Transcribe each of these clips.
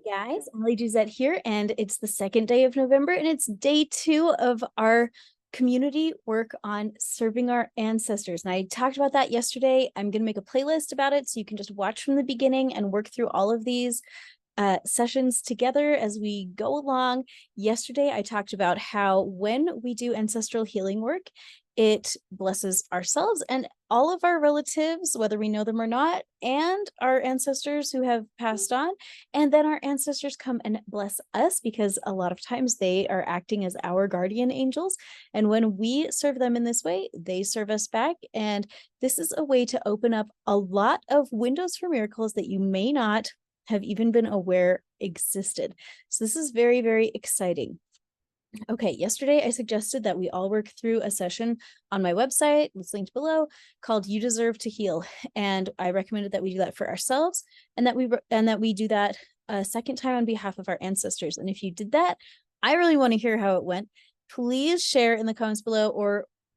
Guys, Emily Duzette here, and it's the second day of November, and it's day 2 of our community work on serving our ancestors. And I talked about that yesterday. I'm going to make a playlist about it so you can just watch from the beginning and work through all of these sessions together as we go along. Yesterday, I talked about how when we do ancestral healing work, it blesses ourselves and all of our relatives, whether we know them or not, and our ancestors who have passed on. And then our ancestors come and bless us because a lot of times they are acting as our guardian angels. And when we serve them in this way, they serve us back. And this is a way to open up a lot of windows for miracles that you may not have even been aware existed. So this is very, very exciting. Okay, yesterday I suggested that we all work through a session on my website, it's linked below, called You Deserve to Heal. And I recommended that we do that for ourselves and that we do that a second time on behalf of our ancestors. And if you did that, I really want to hear how it went. Please share in the comments below,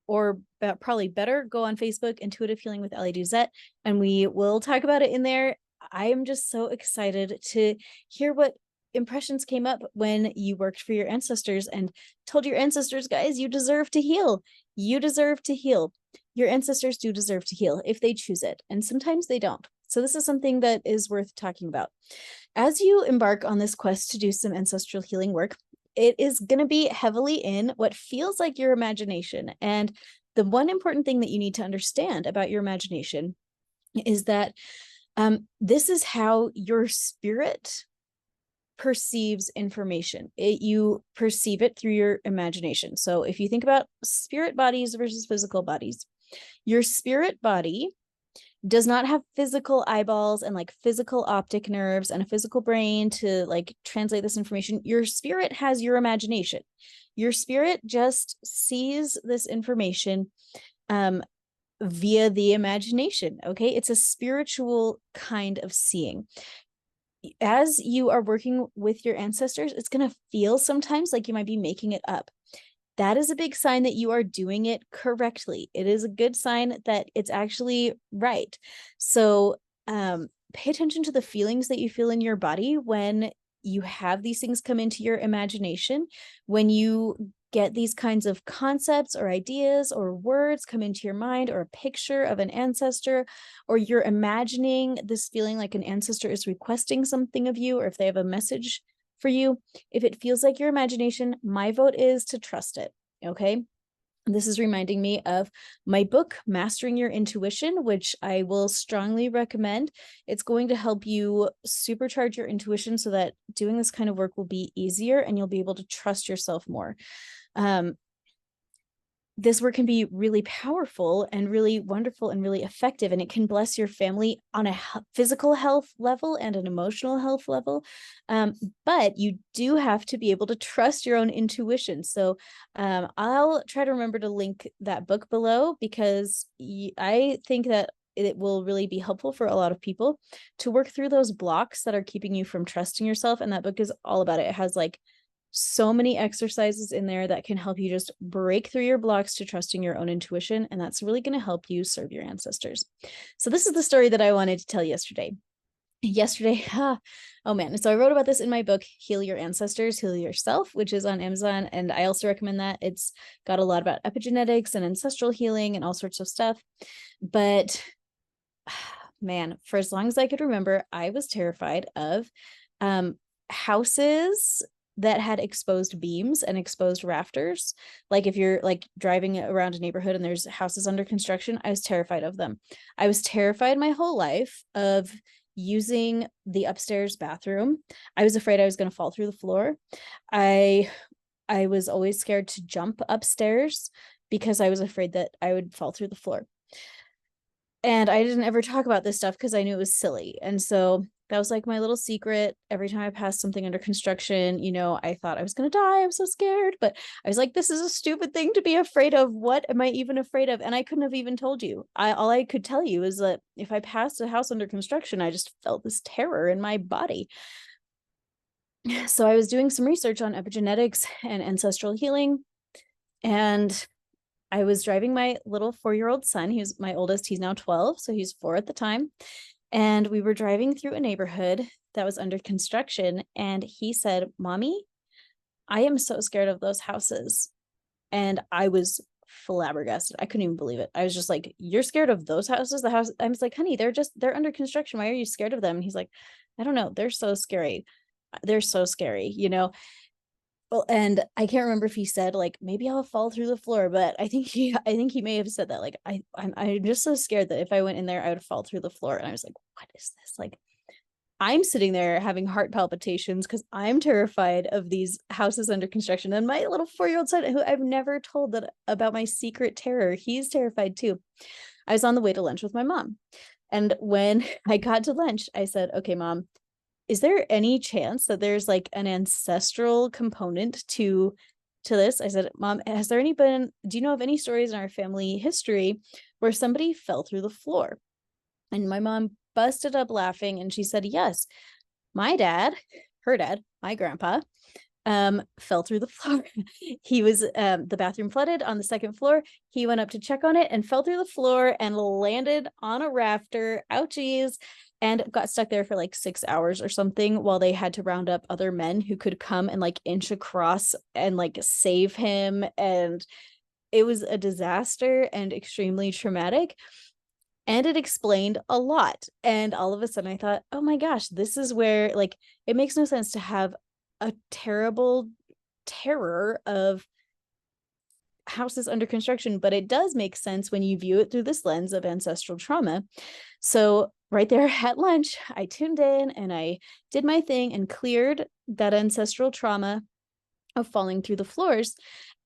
or probably better, go on Facebook, Intuitive Healing with Ellie Duzette, and we will talk about it in there. I am just so excited to hear what impressions came up when you worked for your ancestors and told your ancestors, guys, you deserve to heal. You deserve to heal. Your ancestors do deserve to heal if they choose it. And sometimes they don't. So this is something that is worth talking about. As you embark on this quest to do some ancestral healing work, it is going to be heavily in what feels like your imagination. And the one important thing that you need to understand about your imagination is that this is how your spirit perceives information. You perceive it through your imagination. So if you think about spirit bodies versus physical bodies, your spirit body does not have physical eyeballs and like physical optic nerves and a physical brain to like translate this information. Your spirit has your imagination. Your spirit just sees this information via the imagination. Okay, it's a spiritual kind of seeing. As you are working with your ancestors, it's going to feel sometimes like you might be making it up. That is a big sign that you are doing it correctly. It is a good sign that it's actually right. So pay attention to the feelings that you feel in your body when you have these things come into your imagination, when you get these kinds of concepts or ideas or words come into your mind, or a picture of an ancestor, or you're imagining this feeling like an ancestor is requesting something of you, or if they have a message for you. If it feels like your imagination, my vote is to trust it. Okay. This is reminding me of my book, Mastering Your Intuition, which I will strongly recommend. It's going to help you supercharge your intuition so that doing this kind of work will be easier and you'll be able to trust yourself more. This work can be really powerful and really wonderful and really effective, and it can bless your family on a physical health level and an emotional health level. But you do have to be able to trust your own intuition. So I'll try to remember to link that book below, because I think that it will really be helpful for a lot of people to work through those blocks that are keeping you from trusting yourself. And that book is all about it. It has like so many exercises in there that can help you just break through your blocks to trusting your own intuition. And that's really going to help you serve your ancestors. So this is the story that I wanted to tell yesterday. Oh man. So I wrote about this in my book, Heal Your Ancestors, Heal Yourself, which is on Amazon. And I also recommend that. It's got a lot about epigenetics and ancestral healing and all sorts of stuff. But man, for as long as I could remember, I was terrified of houses that had exposed beams and exposed rafters. Like if you're like driving around a neighborhood and there's houses under construction, I was terrified of them. I was terrified my whole life of using the upstairs bathroom. I was afraid I was going to fall through the floor. I was always scared to jump upstairs because I was afraid that I would fall through the floor. And I didn't ever talk about this stuff because I knew it was silly. And so that was like my little secret. Every time I passed something under construction, you know, I thought I was going to die. I'm so scared. But I was like, this is a stupid thing to be afraid of. What am I even afraid of? And I couldn't have even told you. All I could tell you is that if I passed a house under construction, I just felt this terror in my body. So I was doing some research on epigenetics and ancestral healing. And I was driving my little 4-year-old son. He was my oldest. He's now 12. So he's 4 at the time. And we were driving through a neighborhood that was under construction. And he said, Mommy, I am so scared of those houses. And I was flabbergasted. I couldn't even believe it. I was just like, you're scared of those houses? The house, I was like, honey, they're under construction. Why are you scared of them? And he's like, I don't know. They're so scary. They're so scary, you know? Well, and I can't remember if he said like, maybe I'll fall through the floor, but I think he may have said that. Like, I'm just so scared that if I went in there, I would fall through the floor. And I was like, what is this? Like, I'm sitting there having heart palpitations because I'm terrified of these houses under construction. And my little 4-year-old son, who I've never told that about my secret terror, he's terrified too. I was on the way to lunch with my mom. And when I got to lunch, I said, okay, Mom, is there any chance that there's like an ancestral component to this? I said, Mom, do you know of any stories in our family history where somebody fell through the floor? And my mom busted up laughing and she said, yes, my dad, her dad, my grandpa, fell through the floor. He was, the bathroom flooded on the second floor. He went up to check on it and fell through the floor and landed on a rafter. Ouchies. And got stuck there for like 6 hours or something while they had to round up other men who could come and like inch across and like save him. And it was a disaster and extremely traumatic. And it explained a lot. And all of a sudden I thought, oh my gosh, this is where like, it makes no sense to have a terrible terror of houses under construction, but it does make sense when you view it through this lens of ancestral trauma. So right there at lunch, I tuned in and I did my thing and cleared that ancestral trauma of falling through the floors.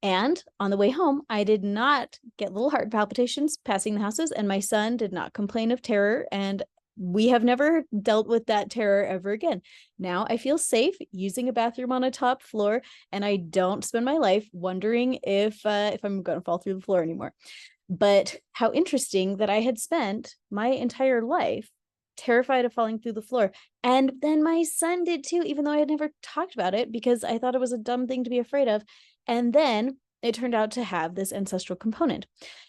And on the way home, I did not get little heart palpitations passing the houses, and my son did not complain of terror. And we have never dealt with that terror ever again. Now I feel safe using a bathroom on a top floor, and I don't spend my life wondering if I'm going to fall through the floor anymore. But how interesting that I had spent my entire life terrified of falling through the floor. And then my son did too, even though I had never talked about it because I thought it was a dumb thing to be afraid of. And then it turned out to have this ancestral component.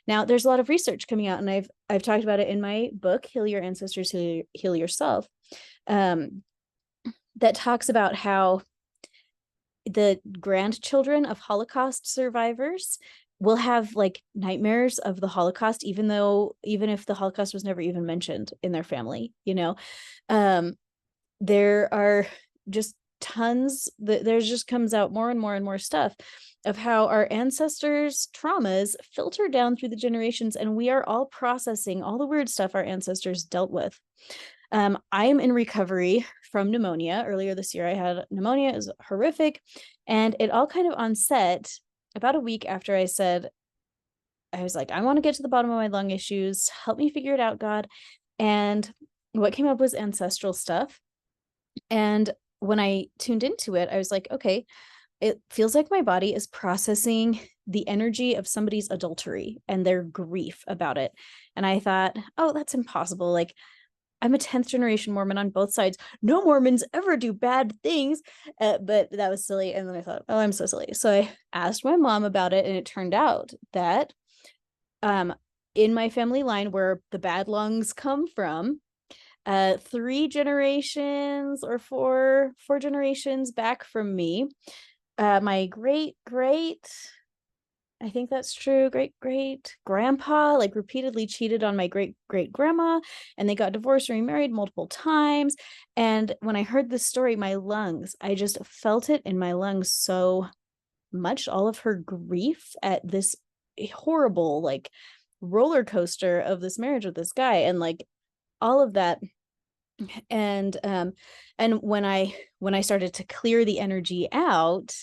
Now there's a lot of research coming out, and I've talked about it in my book, Heal Your Ancestors, Heal Yourself, that talks about how the grandchildren of Holocaust survivors will have like nightmares of the Holocaust, even if the Holocaust was never even mentioned in their family, you know. There are just tons that there just comes out more and more and more stuff of how our ancestors' traumas filter down through the generations, and we are all processing all the weird stuff our ancestors dealt with. I am in recovery from pneumonia. Earlier this year, I had pneumonia. It was horrific. And it all kind of onset about a week after I said, I was like, I want to get to the bottom of my lung issues. Help me figure it out, God. And what came up was ancestral stuff. And when I tuned into it, I was like, okay, it feels like my body is processing the energy of somebody's adultery and their grief about it. And I thought, oh, that's impossible. Like, I'm a 10th generation Mormon on both sides. No Mormons ever do bad things. But that was silly. And then I thought, oh, I'm so silly. So I asked my mom about it. And it turned out that in my family line where the bad lungs come from, 3 generations or four generations back from me, my great I think that's true. Great grandpa like repeatedly cheated on my great grandma, and they got divorced and remarried multiple times. And when I heard this story, my lungs, I just felt it in my lungs so much, all of her grief at this horrible like roller coaster of this marriage with this guy, and like all of that. And when I started to clear the energy out,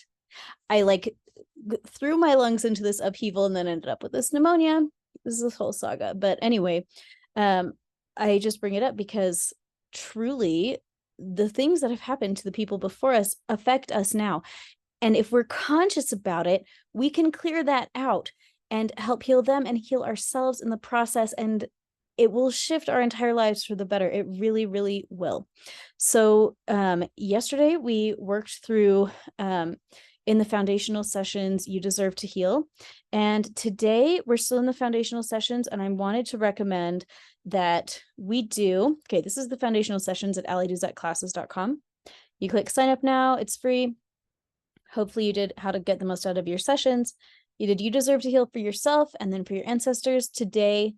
I like threw my lungs into this upheaval and then ended up with this pneumonia. This is a whole saga. But anyway, I just bring it up because truly the things that have happened to the people before us affect us now. And if we're conscious about it, we can clear that out and help heal them and heal ourselves in the process. And it will shift our entire lives for the better. It really, really will. So yesterday we worked through in the foundational sessions, You Deserve to Heal. And today we're still in the foundational sessions, and I wanted to recommend that we do, okay, this is the foundational sessions at allyduzetclasses.com. You click sign up now, it's free. Hopefully you did how to get the most out of your sessions. You did You Deserve to Heal for yourself and then for your ancestors. Today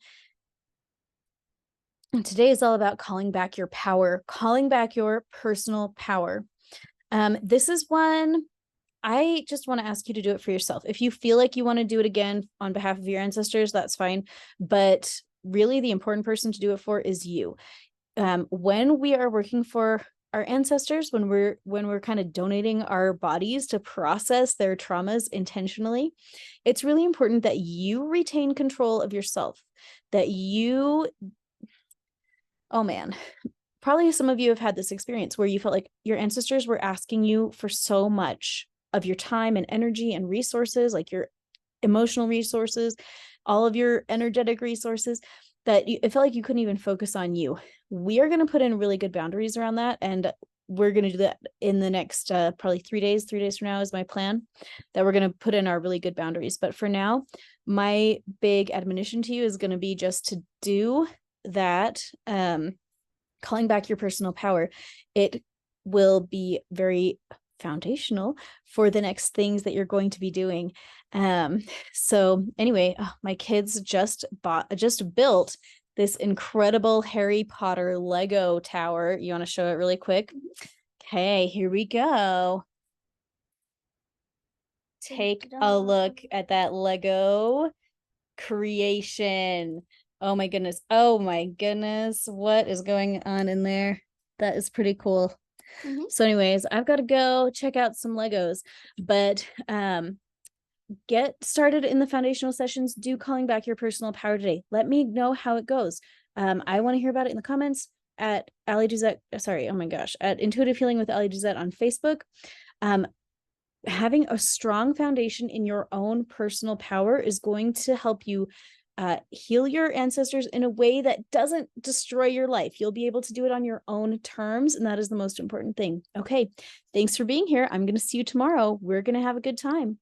is all about calling back your power, calling back your personal power. This is one I just want to ask you to do it for yourself. If you feel like you want to do it again on behalf of your ancestors, that's fine. But really the important person to do it for is you. When we are working for our ancestors, when we're kind of donating our bodies to process their traumas intentionally, it's really important that you retain control of yourself, that you, oh man, probably some of you have had this experience where you felt like your ancestors were asking you for so much of your time and energy and resources, like your emotional resources, all of your energetic resources, that it felt like you couldn't even focus on you. We are going to put in really good boundaries around that. And we're going to do that in the next probably 3 days. 3 days from now is my plan, that we're going to put in our really good boundaries. But for now, my big admonition to you is going to be just to do that, calling back your personal power. It will be very foundational for the next things that you're going to be doing. So anyway, my kids just built this incredible Harry Potter Lego tower. You want to show it really quick? Okay, here we go. Take a look at that Lego creation. Oh my goodness. Oh my goodness. What is going on in there? That is pretty cool. So anyways, I've got to go check out some Legos, but get started in the foundational sessions. Do calling back your personal power today. Let me know how it goes. I want to hear about it in the comments at Ally Duzette. Sorry, oh my gosh, at Intuitive Healing with Ally Duzette on Facebook. Having a strong foundation in your own personal power is going to help you heal your ancestors in a way that doesn't destroy your life. You'll be able to do it on your own terms, and that is the most important thing. Okay, thanks for being here. I'm going to see you tomorrow. We're going to have a good time.